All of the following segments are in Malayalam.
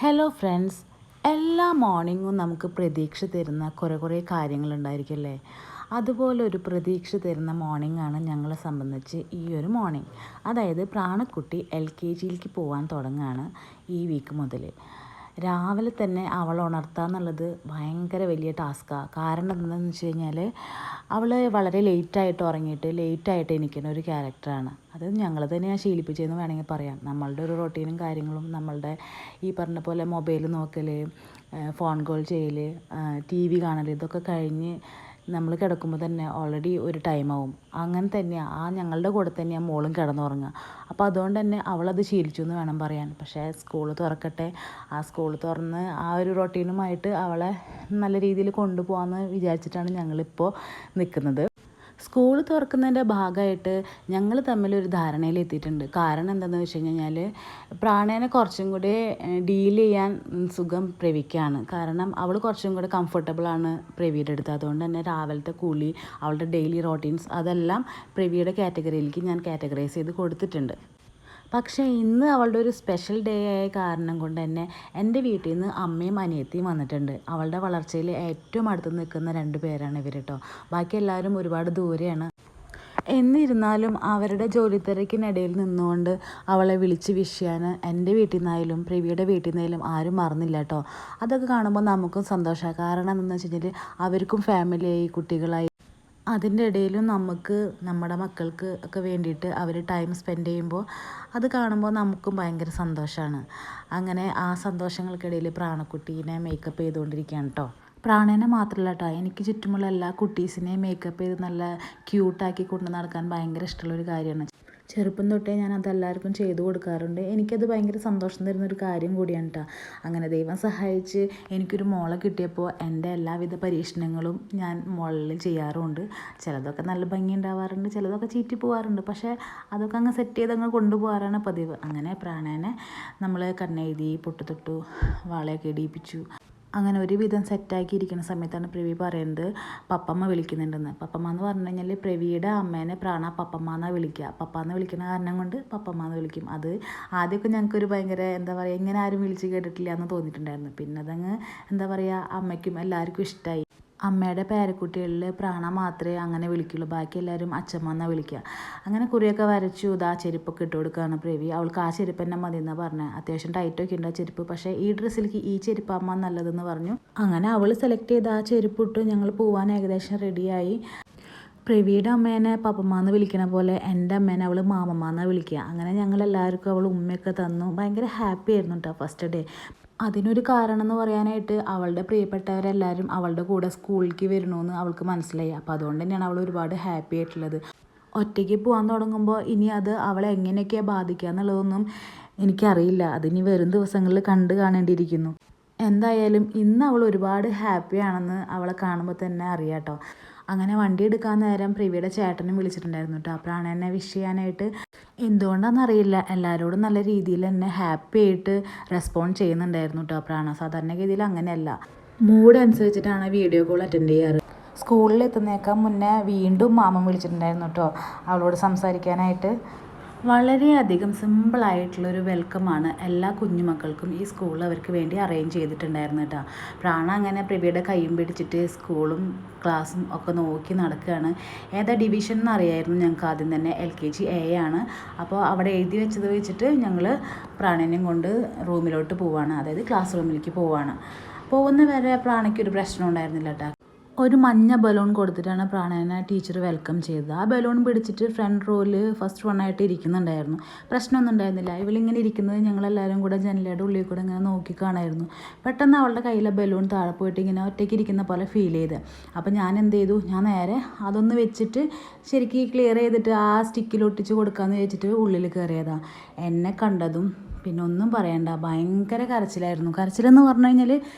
ഹലോ ഫ്രണ്ട്സ്, എല്ലാ മോർണിംഗും നമുക്ക് പ്രതീക്ഷ തരുന്ന കുറേ കാര്യങ്ങളുണ്ടായിരിക്കുമല്ലേ. അതുപോലെ ഒരു പ്രതീക്ഷ തരുന്ന മോർണിംഗാണ് ഞങ്ങളെ സംബന്ധിച്ച് ഈ ഒരു മോർണിംഗ്. അതായത് പ്രാണക്കുട്ടി LKGയിലേക്ക് പോകാൻ തുടങ്ങുകയാണ് ഈ വീക്ക് മുതൽ. രാവിലെ തന്നെ അവളെ ഉണർത്തുക എന്നുള്ളത് ഭയങ്കര വലിയ ടാസ്ക്കാണ്. കാരണം എന്താണെന്ന് വെച്ച് കഴിഞ്ഞാൽ അവൾ വളരെ ലേറ്റായിട്ട് ഉറങ്ങിയിട്ട് ലേറ്റായിട്ട് എണീക്കുന്ന ഒരു ക്യാരക്ടറാണ്. അത് ഞങ്ങൾ തന്നെയാണ് ശീലിപ്പിച്ചതെന്ന് വേണമെങ്കിൽ പറയാം. നമ്മളുടെ ഒരു റൊട്ടീനും കാര്യങ്ങളും നമ്മളുടെ ഈ പറഞ്ഞ പോലെ മൊബൈൽ നോക്കൽ, ഫോൺ കോൾ ചെയ്യൽ, TV കാണൽ, ഇതൊക്കെ കഴിഞ്ഞ് നമ്മൾ കിടക്കുമ്പോൾ തന്നെ ഓൾറെഡി ഒരു ടൈമാവും. അങ്ങനെ തന്നെയാണ് ഞങ്ങളുടെ കൂടെ തന്നെയാണ് മോളും കിടന്നുറങ്ങുക. അപ്പോൾ അതുകൊണ്ട് തന്നെ അവളത് ശീലിച്ചു എന്ന് വേണം പറയാൻ. പക്ഷേ സ്കൂൾ തുറക്കട്ടെ, ആ സ്കൂൾ തുറന്ന് ആ ഒരു റൊട്ടീനുമായിട്ട് അവളെ നല്ല രീതിയിൽ കൊണ്ടുപോകാമെന്ന് വിചാരിച്ചിട്ടാണ് ഞങ്ങളിപ്പോൾ നിൽക്കുന്നത്. സ്കൂൾ തുറക്കുന്നതിൻ്റെ ഭാഗമായിട്ട് ഞങ്ങൾ തമ്മിലൊരു ധാരണയിലെത്തിയിട്ടുണ്ട്. കാരണം എന്താണെന്ന് വെച്ച് കഴിഞ്ഞാൽ പ്രാണേനെ കുറച്ചും കൂടി ഡീൽ ചെയ്യാൻ സുഖം പ്രവിക്കാണ്. കാരണം അവൾ കുറച്ചും കൂടി കംഫർട്ടബിളാണ് പ്രവിയുടെ അടുത്ത്. അതുകൊണ്ട് തന്നെ രാവിലത്തെ കുളി, അവളുടെ ഡെയിലി റൊട്ടീൻസ് അതെല്ലാം പ്രവിയുടെ കാറ്റഗറിയിലേക്ക് ഞാൻ കാറ്റഗറൈസ് ചെയ്ത് കൊടുത്തിട്ടുണ്ട്. പക്ഷേ ഇന്ന് അവളുടെ ഒരു സ്പെഷ്യൽ ഡേ ആയ കാരണം കൊണ്ട് തന്നെ എൻ്റെ വീട്ടിൽ നിന്ന് അമ്മയും അനിയത്തിയും വന്നിട്ടുണ്ട്. അവളുടെ വളർച്ചയിൽ ഏറ്റവും അടുത്ത് നിൽക്കുന്ന 2 പേരാണ് ഇവർ കേട്ടോ. ബാക്കി എല്ലാവരും ഒരുപാട് ദൂരെയാണ്. എന്നിരുന്നാലും അവരുടെ ജോലി തിരക്കിനിടയിൽ നിന്നുകൊണ്ട് അവളെ വിളിച്ച് വിഷ് ചെയ്യാൻ എൻ്റെ വീട്ടിൽ നിന്നായാലും പ്രവിയുടെ വീട്ടിൽ നിന്നായാലും ആരും മറന്നില്ല കേട്ടോ. അതൊക്കെ കാണുമ്പോൾ നമുക്കും സന്തോഷമാണ്. കാരണം എന്താണെന്ന് വെച്ച് കഴിഞ്ഞാൽ അവർക്കും ഫാമിലിയായി, കുട്ടികളായി, അതിൻ്റെ ഇടയിലും നമുക്ക് നമ്മുടെ മക്കൾക്ക് ഒക്കെ വേണ്ടിയിട്ട് അവർ ടൈം സ്പെൻഡ് ചെയ്യുമ്പോൾ അത് കാണുമ്പോൾ നമുക്കും ഭയങ്കര സന്തോഷമാണ്. അങ്ങനെ ആ സന്തോഷങ്ങൾക്കിടയിൽ പ്രാണക്കുട്ടീനെ മേക്കപ്പ് ചെയ്തുകൊണ്ടിരിക്കുകയാണ് കേട്ടോ. പ്രാണേനെ മാത്രമല്ല കേട്ടോ, എനിക്ക് ചുറ്റുമുള്ള എല്ലാ കുട്ടീസിനെയും മേക്കപ്പ് ചെയ്ത് നല്ല ക്യൂട്ടാക്കി കൊണ്ട് നടക്കാൻ ഭയങ്കര ഇഷ്ടമുള്ളൊരു കാര്യമാണ്. ചെറുപ്പം തൊട്ടേ ഞാനത് എല്ലാവർക്കും ചെയ്തു കൊടുക്കാറുണ്ട്. എനിക്കത് ഭയങ്കര സന്തോഷം തരുന്നൊരു കാര്യം കൂടിയാണ് കേട്ടോ. അങ്ങനെ ദൈവം സഹായിച്ച് എനിക്കൊരു മോളെ കിട്ടിയപ്പോൾ എൻ്റെ എല്ലാവിധ പരീക്ഷണങ്ങളും ഞാൻ മോളിൽ ചെയ്യാറുമുണ്ട്. ചിലതൊക്കെ നല്ല ഭംഗി ഉണ്ടാവാറുണ്ട്, ചിലതൊക്കെ ചീറ്റി പോകാറുണ്ട്. പക്ഷേ അതൊക്കെ അങ്ങ് സെറ്റ് ചെയ്ത് അങ്ങ് കൊണ്ടുപോകാറാണ് പതിവ്. അങ്ങനെ പ്രാണേനെ നമ്മൾ കണ്ണെഴുതി, പൊട്ടുതൊട്ടു, വാളയൊക്കെ ഇടിയിപ്പിച്ചു. അങ്ങനെ ഒരുവിധം സെറ്റാക്കിയിരിക്കുന്ന സമയത്താണ് പ്രവി പറയുന്നത് പപ്പമ്മ വിളിക്കുന്നുണ്ടെന്ന്. പപ്പമ്മ എന്ന് പറഞ്ഞു കഴിഞ്ഞാൽ പ്രവിയുടെ അമ്മേനെ പ്രാണ പപ്പമ്മ എന്നാണ് വിളിക്കുക. പപ്പ എന്ന് വിളിക്കുന്ന കാരണം കൊണ്ട് പപ്പമ്മ എന്ന് വിളിക്കും. അത് ആദ്യമൊക്കെ ഞങ്ങൾക്കൊരു ഭയങ്കര എന്താ പറയുക, ഇങ്ങനെ ആരും വിളിച്ച് കേട്ടിട്ടില്ല എന്ന് തോന്നിയിട്ടുണ്ടായിരുന്നു. പിന്നെ അതങ്ങ് എന്താ പറയുക, അമ്മയ്ക്കും എല്ലാവർക്കും ഇഷ്ടമായി. അമ്മയുടെ പേരക്കുട്ടികളിൽ പ്രാണ മാത്രമേ അങ്ങനെ വിളിക്കുള്ളൂ, ബാക്കി എല്ലാവരും അച്ഛമ്മ എന്നാണ് വിളിക്കുക. അങ്ങനെ കുറിയൊക്കെ വരച്ചു. ഇതാ ചെരുപ്പൊക്കെ ഇട്ട് കൊടുക്കുകയാണ് പ്രവി. അവൾക്ക് ആ ചെരുപ്പ് തന്നെ മതി എന്നാണ് പറഞ്ഞത്. അത്യാവശ്യം ടൈറ്റൊക്കെ ഉണ്ട് ആ ചെരുപ്പ്. പക്ഷേ ഈ ഡ്രസ്സിലേക്ക് ഈ ചെരുപ്പ് അമ്മ നല്ലതെന്ന് പറഞ്ഞു. അങ്ങനെ അവൾ സെലക്ട് ചെയ്ത് ആ ചെരുപ്പ് ഇട്ട് ഞങ്ങൾ പോകാൻ ഏകദേശം റെഡിയായി. പ്രവിയുടെ അമ്മേനെ പപ്പമ്മ എന്ന് വിളിക്കണ പോലെ എൻ്റെ അമ്മേനെ അവൾ മാമമ്മ എന്നാണ് വിളിക്കുക. അങ്ങനെ ഞങ്ങളെല്ലാവർക്കും അവൾ ഉമ്മയൊക്കെ തന്നു. ഭയങ്കര ഹാപ്പി ആയിരുന്നു കേട്ടോ ഫസ്റ്റ് ഡേ. അതിനൊരു കാരണം എന്ന് പറയാനായിട്ട് അവളുടെ പ്രിയപ്പെട്ടവരെല്ലാവരും അവളുടെ കൂടെ സ്കൂളിലേക്ക് വരണമെന്ന് അവൾക്ക് മനസ്സിലായി. അപ്പോൾ അതുകൊണ്ട് തന്നെയാണ് അവൾ ഒരുപാട് ഹാപ്പി ആയിട്ടുള്ളത്. ഒറ്റയ്ക്ക് പോകാൻ തുടങ്ങുമ്പോൾ ഇനി അത് അവളെ എങ്ങനെയൊക്കെയാണ് ബാധിക്കുക എന്നുള്ളതൊന്നും എനിക്കറിയില്ല. അതിനി വരും ദിവസങ്ങളിൽ കണ്ടു കാണേണ്ടിയിരിക്കുന്നു. എന്തായാലും ഇന്ന് അവൾ ഒരുപാട് ഹാപ്പിയാണെന്ന് അവളെ കാണുമ്പോൾ തന്നെ അറിയാം കേട്ടോ. അങ്ങനെ വണ്ടി എടുക്കാൻ നേരം പ്രവിയുടെ ചേട്ടനും വിളിച്ചിട്ടുണ്ടായിരുന്നു കേട്ടോ. അപ്പോഴാണ് എന്നെ വിഷ് ചെയ്യാനായിട്ട്. എന്തുകൊണ്ടാണെന്നറിയില്ല, എല്ലാവരോടും നല്ല രീതിയിൽ തന്നെ ഹാപ്പി ആയിട്ട് റെസ്പോണ്ട് ചെയ്യുന്നുണ്ടായിരുന്നു കേട്ടോ. പ്രാണ സാധാരണഗതിയിൽ അങ്ങനെയല്ല, മൂഡ് അനുസരിച്ചിട്ടാണ് വീഡിയോ കോൾ അറ്റൻഡ് ചെയ്യാറ്. സ്കൂളിൽ എത്തുന്നേക്കാൾ മുന്നേ വീണ്ടും മാമൻ വിളിച്ചിട്ടുണ്ടായിരുന്നു കേട്ടോ അവളോട് സംസാരിക്കാനായിട്ട്. വളരെയധികം സിമ്പിളായിട്ടുള്ളൊരു വെൽക്കമാണ് എല്ലാ കുഞ്ഞുമക്കൾക്കും ഈ സ്കൂൾ അവർക്ക് വേണ്ടി അറേഞ്ച് ചെയ്തിട്ടുണ്ടായിരുന്നു കേട്ടോ. പ്രാണ അങ്ങനെ പ്രവിയുടെ കൈയും പിടിച്ചിട്ട് സ്കൂളും ക്ലാസ്സും ഒക്കെ നോക്കി നടക്കുകയാണ്. ഏതാ ഡിവിഷൻ എന്നറിയായിരുന്നു ഞങ്ങൾക്ക് ആദ്യം തന്നെ. LKG A ആണ്. അപ്പോൾ അവിടെ എഴുതി വെച്ചത് വെച്ചിട്ട് ഞങ്ങൾ പ്രാണനെയും കൊണ്ട് റൂമിലോട്ട് പോവുകയാണ്, അതായത് ക്ലാസ് റൂമിലേക്ക് പോവുകയാണ്. പോകുന്ന വരെ പ്രാണയ്ക്കൊരു പ്രശ്നം ഉണ്ടായിരുന്നില്ല കേട്ടോ. ഒരു മഞ്ഞ ബലൂൺ കൊടുത്തിട്ടാണ് പ്രാണേനെ ടീച്ചർ വെൽക്കം ചെയ്തത്. ആ ബലൂൺ പിടിച്ചിട്ട് ഫ്രണ്ട് റോയിൽ ഫസ്റ്റ് വണ്ണായിട്ട് ഇരിക്കുന്നുണ്ടായിരുന്നു. പ്രശ്നമൊന്നും ഉണ്ടായിരുന്നില്ല. ഇവളിങ്ങനെ ഇരിക്കുന്നത് ഞങ്ങളെല്ലാവരും കൂടെ ജനലയുടെ ഉള്ളിൽ കൂടെ ഇങ്ങനെ നോക്കി കാണായിരുന്നു. പെട്ടെന്ന് അവളുടെ കയ്യിലെ ബലൂൺ താഴെ പോയിട്ട് ഇങ്ങനെ ഒറ്റയ്ക്ക് ഇരിക്കുന്ന പോലെ ഫീൽ ചെയ്ത്. അപ്പോൾ ഞാൻ എന്ത് ചെയ്തു, ഞാൻ നേരെ അതൊന്ന് വെച്ചിട്ട് ശരിക്കും ക്ലിയർ ചെയ്തിട്ട് ആ സ്റ്റിക്കിൽ ഒട്ടിച്ച് കൊടുക്കാമെന്ന് വെച്ചിട്ട് ഉള്ളിൽ കയറിയതാണ്. എന്നെ കണ്ടതും പിന്നെ ഒന്നും പറയണ്ട, ഭയങ്കര കരച്ചിലായിരുന്നു. കരച്ചിലെന്ന് പറഞ്ഞു കഴിഞ്ഞാൽ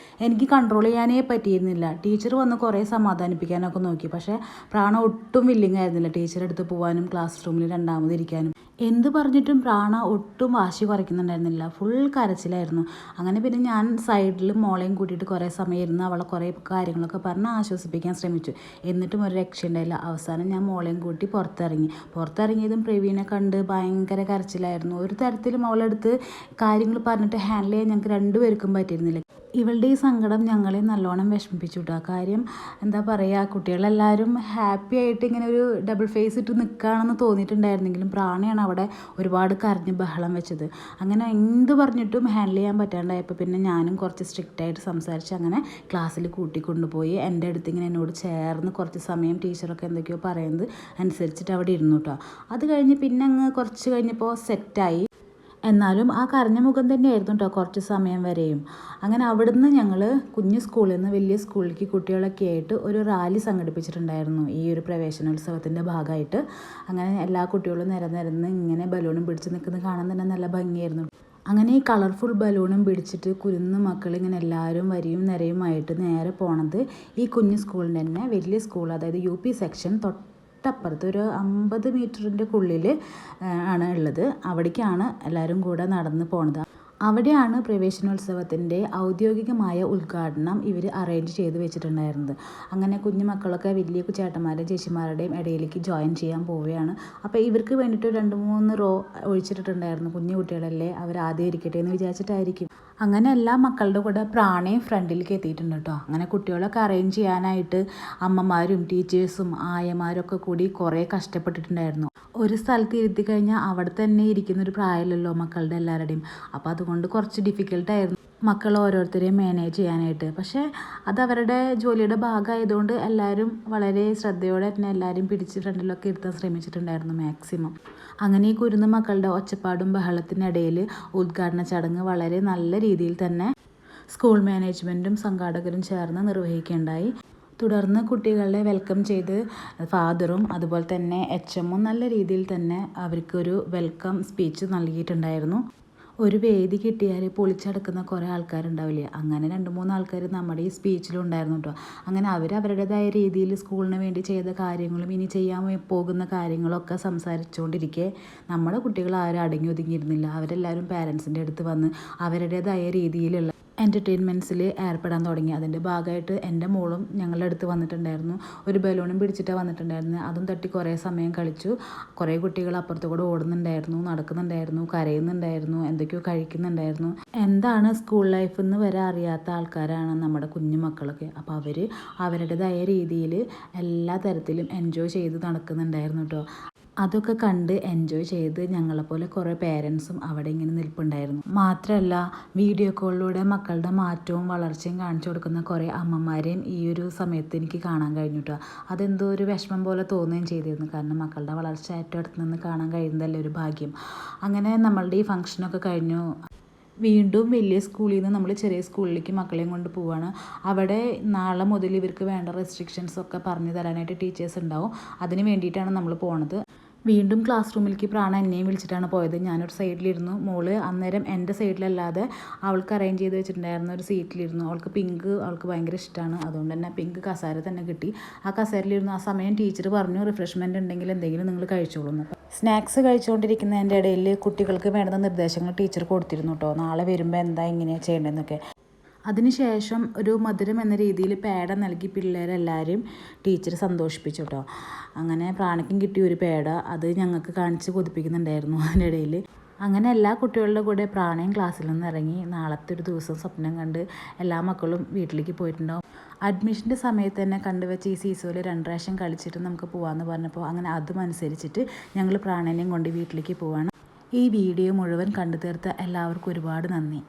എനിക്ക് കൺട്രോൾ ചെയ്യാനേ പറ്റിയിരുന്നില്ല. ടീച്ചർ വന്ന് കുറേ സമാധാനിപ്പിക്കാനൊക്കെ നോക്കി. പക്ഷേ പ്രാണ ഒട്ടും വില്ലിങ് ആയിരുന്നില്ല ടീച്ചറെ അടുത്ത് പോകാനും ക്ലാസ് റൂമിൽ രണ്ടാമതിരിക്കാനും. എന്ത് പറഞ്ഞിട്ടും പ്രാണ ഒട്ടും വാശി കുറയ്ക്കുന്നുണ്ടായിരുന്നില്ല. ഫുൾ കരച്ചിലായിരുന്നു. അങ്ങനെ പിന്നെ ഞാൻ സൈഡിൽ മോളെയും കൂട്ടിയിട്ട് കുറേ സമയം ഇരുന്ന് അവളെ കുറേ കാര്യങ്ങളൊക്കെ പറഞ്ഞ് ആശ്വസിപ്പിക്കാൻ ശ്രമിച്ചു. എന്നിട്ടും ഒരു രക്ഷയുണ്ടായില്ല. അവസാനം ഞാൻ മോളെയും കൂട്ടി പുറത്തിറങ്ങിയതും പ്രവീണെ കണ്ട് ഭയങ്കര കരച്ചിലായിരുന്നു. ഒരു തരത്തിലും അവളെടുത്ത് കാര്യങ്ങൾ പറഞ്ഞിട്ട് ഹാൻഡിൽ ചെയ്യാൻ ഞങ്ങൾക്ക് രണ്ടുപേർക്കും പറ്റിയിരുന്നില്ല. ഇവളുടെ ഈ സങ്കടം ഞങ്ങളെ നല്ലോണം വിഷമിപ്പിച്ചു കേട്ടോ. കാര്യം എന്താ പറയുക, കുട്ടികളെല്ലാവരും ഹാപ്പി ആയിട്ട് ഇങ്ങനെ ഒരു ഡബിൾ ഫേസ് ഇട്ട് നിൽക്കുകയാണെന്ന് തോന്നിയിട്ടുണ്ടായിരുന്നെങ്കിലും പ്രാണയാണ് അവിടെ ഒരുപാട് കരഞ്ഞ് ബഹളം വെച്ചത്. അങ്ങനെ എന്ത് പറഞ്ഞിട്ടും ഹാൻഡിൽ ചെയ്യാൻ പറ്റാണ്ടായപ്പോൾ പിന്നെ ഞാനും കുറച്ച് സ്ട്രിക്റ്റായിട്ട് സംസാരിച്ച് അങ്ങനെ ക്ലാസ്സിൽ കൂട്ടിക്കൊണ്ടുപോയി എൻ്റെ അടുത്ത് ഇങ്ങനെ എന്നോട് ചേർന്ന് കുറച്ച് സമയം ടീച്ചറൊക്കെ എന്തൊക്കെയോ പറയുന്നത് അനുസരിച്ചിട്ട് അവിടെ ഇരുന്നു കേട്ടോ. അത് കഴിഞ്ഞ് പിന്നെ അങ്ങ് കുറച്ച് കഴിഞ്ഞപ്പോൾ സെറ്റായി. എന്നാലും ആ കരഞ്ഞ മുഖം തന്നെയായിരുന്നു കേട്ടോ കുറച്ച് സമയം വരെയും. അങ്ങനെ അവിടുന്ന് ഞങ്ങൾ കുഞ്ഞു സ്കൂളിൽ നിന്ന് വലിയ സ്കൂളിലേക്ക് കുട്ടികളൊക്കെ ആയിട്ട് ഒരു റാലി സംഘടിപ്പിച്ചിട്ടുണ്ടായിരുന്നു ഈ ഒരു പ്രവേശനോത്സവത്തിൻ്റെ ഭാഗമായിട്ട്. അങ്ങനെ എല്ലാ കുട്ടികളും നിരന്ന് ഇങ്ങനെ ബലൂണും പിടിച്ച് നിൽക്കുന്നത് കാണാൻ തന്നെ നല്ല ഭംഗിയായിരുന്നു. അങ്ങനെ ഈ കളർഫുൾ ബലൂണും പിടിച്ചിട്ട് കുരുന്ന് മക്കൾ ഇങ്ങനെ എല്ലാവരും വരിയും നിരയുമായിട്ട് നേരെ പോണത് ഈ കുഞ്ഞു സ്കൂളിൻ്റെ തന്നെ വലിയ സ്കൂൾ, അതായത് UP സെക്ഷൻ തൊട്ടപ്പുറത്ത് ഒരു 50 മീറ്ററിൻ്റെ ഉള്ളിൽ ആണ് ഉള്ളത്. അവിടേക്കാണ് എല്ലാവരും കൂടെ നടന്ന് പോണത്. അവിടെയാണ് പ്രവേശനോത്സവത്തിൻ്റെ ഔദ്യോഗികമായ ഉദ്ഘാടനം ഇവർ അറേഞ്ച് ചെയ്ത് വെച്ചിട്ടുണ്ടായിരുന്നത്. അങ്ങനെ കുഞ്ഞു മക്കളൊക്കെ വലിയ ചേട്ടന്മാരുടെയും ചേച്ചിമാരുടെയും ഇടയിലേക്ക് ജോയിൻ ചെയ്യാൻ പോവുകയാണ്. അപ്പോൾ ഇവർക്ക് വേണ്ടിയിട്ട് 2-3 റോ ഒഴിച്ചിട്ടുണ്ടായിരുന്നു. കുഞ്ഞു കുട്ടികളല്ലേ, അവർ ആദ്യം ഇരിക്കട്ടെ എന്ന് വിചാരിച്ചിട്ടായിരിക്കും. അങ്ങനെ എല്ലാ മക്കളുടെ കൂടെ പ്രാണയും ഫ്രണ്ടിലേക്ക് എത്തിയിട്ടുണ്ട് കേട്ടോ. അങ്ങനെ കുട്ടികളൊക്കെ അറേഞ്ച് ചെയ്യാനായിട്ട് അമ്മമാരും ടീച്ചേഴ്സും ആയമാരും ഒക്കെ കൂടി കുറേ കഷ്ടപ്പെട്ടിട്ടുണ്ടായിരുന്നു. ഒരു സ്ഥലത്ത് ഇരുത്തി കഴിഞ്ഞാൽ അവിടെ തന്നെ ഇരിക്കുന്നൊരു പ്രായമല്ലല്ലോ മക്കളുടെ എല്ലാവരുടെയും. അപ്പോൾ അതുകൊണ്ട് കുറച്ച് ഡിഫിക്കൽട്ടായിരുന്നു മക്കൾ ഓരോരുത്തരെയും മാനേജ് ചെയ്യാനായിട്ട്. പക്ഷേ അത് അവരുടെ ജോലിയുടെ ഭാഗമായതുകൊണ്ട് എല്ലാവരും വളരെ ശ്രദ്ധയോടെ തന്നെ എല്ലാവരും പിടിച്ച് ഫ്രണ്ടിലൊക്കെ ഇരുത്താൻ ശ്രമിച്ചിട്ടുണ്ടായിരുന്നു മാക്സിമം. അങ്ങനെ ഈ കുരുന്ന് മക്കളുടെ ഒച്ചപ്പാടും ബഹളത്തിനിടയിൽ ഉദ്ഘാടന ചടങ്ങ് വളരെ നല്ല രീതിയിൽ തന്നെ സ്കൂൾ മാനേജ്മെൻറ്റും സംഘാടകരും ചേർന്ന് നിർവഹിക്കുകയുണ്ടായി. തുടർന്ന് കുട്ടികളെ വെൽക്കം ചെയ്ത് ഫാദറും അതുപോലെ തന്നെ HMും നല്ല രീതിയിൽ തന്നെ അവർക്കൊരു വെൽക്കം സ്പീച്ച് നൽകിയിട്ടുണ്ടായിരുന്നു. ഒരു വേദി കിട്ടിയാൽ പൊളിച്ചടക്കുന്ന കുറേ ആൾക്കാരുണ്ടാവില്ലേ, അങ്ങനെ 2-3 ആൾക്കാർ നമ്മുടെ ഈ സ്പീച്ചിലുണ്ടായിരുന്നു കേട്ടോ. അങ്ങനെ അവരുടേതായ രീതിയിൽ സ്കൂളിന് വേണ്ടി ചെയ്ത കാര്യങ്ങളും ഇനി ചെയ്യാൻ പോകുന്ന കാര്യങ്ങളൊക്കെ സംസാരിച്ചുകൊണ്ടിരിക്കെ നമ്മുടെ കുട്ടികൾ ആരും അടങ്ങി ഒതുങ്ങിയിരുന്നില്ല. അവരെല്ലാവരും പാരൻസിൻ്റെ അടുത്ത് വന്ന് അവരുടേതായ രീതിയിലുള്ള എൻ്റർടൈൻമെൻറ്റ്സിൽ ഏർപ്പെടാൻ തുടങ്ങി. അതിൻ്റെ ഭാഗമായിട്ട് എൻ്റെ മോളും ഞങ്ങളുടെ അടുത്ത് വന്നിട്ടുണ്ടായിരുന്നു. ഒരു ബലൂണും പിടിച്ചിട്ടാണ് വന്നിട്ടുണ്ടായിരുന്നത്. അതും തട്ടി കുറേ സമയം കളിച്ചു. കുറേ കുട്ടികൾ അപ്പുറത്തു കൂടെ ഓടുന്നുണ്ടായിരുന്നു, നടക്കുന്നുണ്ടായിരുന്നു, കരയുന്നുണ്ടായിരുന്നു, എന്തൊക്കെയോ കഴിക്കുന്നുണ്ടായിരുന്നു. എന്താണ് സ്കൂൾ ലൈഫ് എന്ന് വരെ അറിയാത്ത ആൾക്കാരാണ് നമ്മുടെ കുഞ്ഞു മക്കളൊക്കെ. അപ്പോൾ അവർ അവരുടേതായ രീതിയിൽ എല്ലാ തരത്തിലും എൻജോയ് ചെയ്ത് നടക്കുന്നുണ്ടായിരുന്നു കേട്ടോ. അതൊക്കെ കണ്ട് എൻജോയ് ചെയ്ത് ഞങ്ങളെപ്പോലെ കുറേ പേരൻസും അവിടെ ഇങ്ങനെ നിൽപ്പുണ്ടായിരുന്നു. മാത്രമല്ല വീഡിയോ കോളിലൂടെ മക്കളുടെ മാറ്റവും വളർച്ചയും കാണിച്ചു കൊടുക്കുന്ന കുറേ അമ്മമാരെയും ഈ ഒരു സമയത്ത് എനിക്ക് കാണാൻ കഴിഞ്ഞു കേട്ടോ. അതെന്തോ ഒരു വിഷമം പോലെ തോന്നുകയും ചെയ്തിരുന്നു. കാരണം മക്കളുടെ വളർച്ച ഏറ്റവും അടുത്ത് നിന്ന് കാണാൻ കഴിയുന്നതല്ലേ ഒരു ഭാഗ്യം. അങ്ങനെ നമ്മളുടെ ഈ ഫംഗ്ഷനൊക്കെ കഴിഞ്ഞു. വീണ്ടും വലിയ സ്കൂളിൽ നിന്ന് നമ്മൾ ചെറിയ സ്കൂളിലേക്ക് മക്കളെയും കൊണ്ട് പോവുകയാണ്. അവിടെ നാളെ മുതൽ ഇവർക്ക് വേണ്ട റെസ്ട്രിക്ഷൻസൊക്കെ പറഞ്ഞു തരാനായിട്ട് ടീച്ചേഴ്സ് ഉണ്ടാവും. അതിന് വേണ്ടിയിട്ടാണ് നമ്മൾ പോണത്. വീണ്ടും ക്ലാസ് റൂമിലേക്ക് പ്രാണ എന്നെയും വിളിച്ചിട്ടാണ് പോയത്. ഞാനൊരു സൈഡിലിരുന്നു. മോള് അന്നേരം എൻ്റെ സൈഡിലല്ലാതെ അവൾക്ക് അറേഞ്ച് ചെയ്ത് വെച്ചിട്ടുണ്ടായിരുന്ന ഒരു സീറ്റിലിരുന്നു. അവൾക്ക് പിങ്ക് ഭയങ്കര ഇഷ്ടമാണ്. അതുകൊണ്ട് തന്നെ പിങ്ക് കസേര തന്നെ കിട്ടി. ആ കസേരയിലിരുന്നു. ആ സമയം ടീച്ചർ പറഞ്ഞു റിഫ്രഷ്മെൻറ്റ് ഉണ്ടെങ്കിൽ എന്തെങ്കിലും നിങ്ങൾ കഴിച്ചോളൂ എന്ന്. സ്നാക്സ് കഴിച്ചുകൊണ്ടിരിക്കുന്നതിൻ്റെ ഇടയിൽ കുട്ടികൾക്ക് വേണ്ടുന്ന നിർദ്ദേശങ്ങൾ ടീച്ചർ കൊടുത്തിരുന്നു കേട്ടോ. നാളെ വരുമ്പോൾ എന്താ ഇങ്ങനെയാണ് ചെയ്യേണ്ടതെന്നൊക്കെ. അതിനുശേഷം ഒരു മധുരം എന്ന രീതിയിൽ പേട നൽകി പിള്ളേരെല്ലാവരും ടീച്ചർ സന്തോഷിപ്പിച്ചു കേട്ടോ. അങ്ങനെ പ്രാണയ്ക്കും കിട്ടിയ ഒരു പേട, അത് ഞങ്ങൾക്ക് കാണിച്ച് കൊതിപ്പിക്കുന്നുണ്ടായിരുന്നു അതിൻ്റെ ഇടയിൽ. അങ്ങനെ എല്ലാ കുട്ടികളുടെ കൂടെ പ്രാണയും ക്ലാസ്സിൽ നിന്ന് ഇറങ്ങി. നാളത്തെ ഒരു ദിവസം സ്വപ്നം കണ്ട് എല്ലാ മക്കളും വീട്ടിലേക്ക് പോയിട്ടുണ്ടാവും. അഡ്മിഷൻ്റെ സമയത്ത് തന്നെ കണ്ടുവെച്ച് ഈ സീസോയിൽ 2 പ്രാവശ്യം കളിച്ചിട്ട് നമുക്ക് പോകാമെന്ന് പറഞ്ഞപ്പോൾ അങ്ങനെ അതും അനുസരിച്ചിട്ട് ഞങ്ങൾ പ്രാണനെയും കൊണ്ട് വീട്ടിലേക്ക് പോവാണ്. ഈ വീഡിയോ മുഴുവൻ കണ്ടു തീർത്ത എല്ലാവർക്കും ഒരുപാട് നന്ദി.